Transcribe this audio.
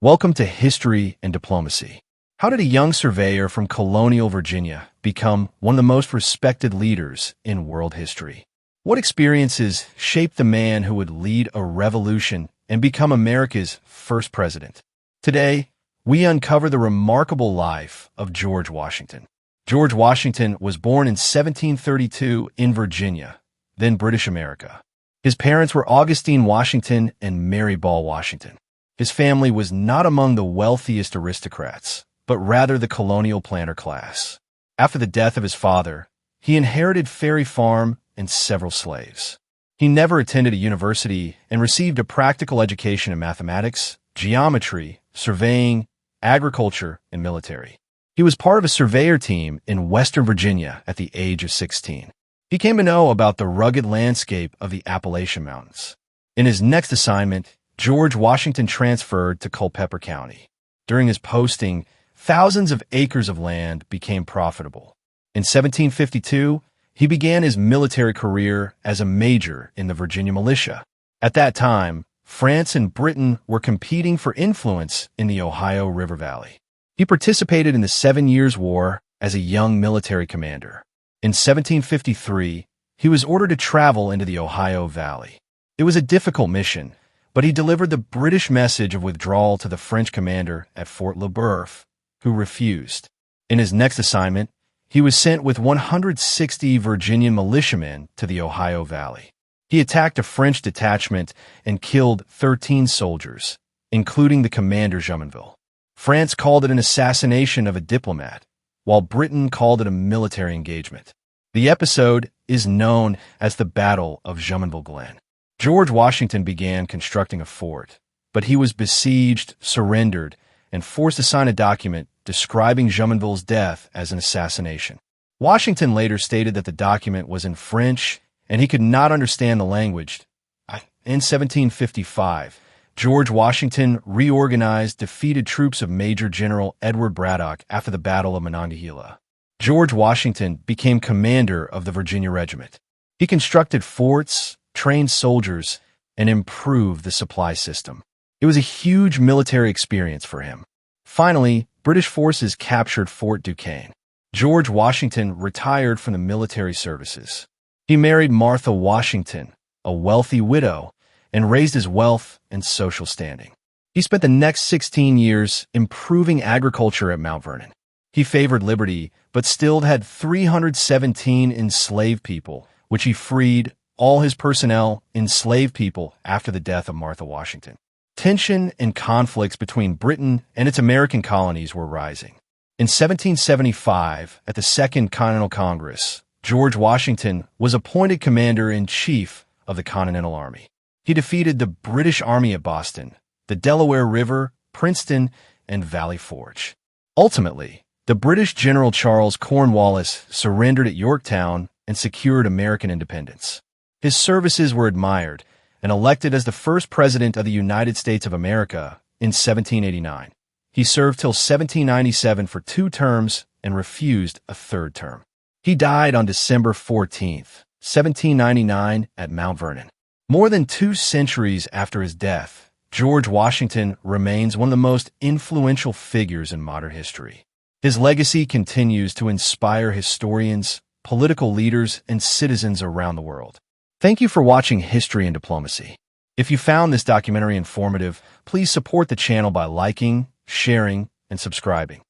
Welcome to History and Diplomacy. How did a young surveyor from Colonial, Virginia, become one of the most respected leaders in world history? What experiences shaped the man who would lead a revolution and become America's first president? Today, we uncover the remarkable life of George Washington. George Washington was born in 1732 in Virginia, then British America. His parents were Augustine Washington and Mary Ball Washington. His family was not among the wealthiest aristocrats, but rather the colonial planter class. After the death of his father, he inherited Ferry Farm and several slaves. He never attended a university and received a practical education in mathematics, geometry, surveying, agriculture, and military. He was part of a surveyor team in Western Virginia at the age of 16. He came to know about the rugged landscape of the Appalachian Mountains. In his next assignment, George Washington transferred to Culpeper County. During his posting, thousands of acres of land became profitable. In 1752, he began his military career as a major in the Virginia militia. At that time, France and Britain were competing for influence in the Ohio River Valley. He participated in the 7 Years' War as a young military commander. In 1753, he was ordered to travel into the Ohio Valley. It was a difficult mission, but he delivered the British message of withdrawal to the French commander at Fort Le Boeuf, who refused. In his next assignment, he was sent with 160 Virginian militiamen to the Ohio Valley. He attacked a French detachment and killed 13 soldiers, including the commander Jumonville. France called it an assassination of a diplomat, while Britain called it a military engagement. The episode is known as the Battle of Jumonville Glen. George Washington began constructing a fort, but he was besieged, surrendered, and forced to sign a document describing Jumonville's death as an assassination. Washington later stated that the document was in French and he could not understand the language. In 1755, George Washington reorganized defeated troops of Major General Edward Braddock after the Battle of Monongahela. George Washington became commander of the Virginia Regiment. He constructed forts, trained soldiers, and improved the supply system. It was a huge military experience for him. Finally, British forces captured Fort Duquesne. George Washington retired from the military services. He married Martha Washington, a wealthy widow, and raised his wealth and social standing. He spent the next 16 years improving agriculture at Mount Vernon. He favored liberty, but still had 317 enslaved people, which he freed all his personnel, enslaved people after the death of Martha Washington. Tension and conflicts between Britain and its American colonies were rising. In 1775, at the Second Continental Congress, George Washington was appointed commander-in-chief of the Continental Army. He defeated the British Army at Boston, the Delaware River, Princeton, and Valley Forge. Ultimately, the British General Charles Cornwallis surrendered at Yorktown and secured American independence. His services were admired and elected as the first president of the United States of America in 1789. He served till 1797 for 2 terms and refused a 3rd term. He died on December 14, 1799 at Mount Vernon. More than 2 centuries after his death, George Washington remains one of the most influential figures in modern history. His legacy continues to inspire historians, political leaders, and citizens around the world. Thank you for watching History and Diplomacy. If you found this documentary informative, please support the channel by liking, sharing, and subscribing.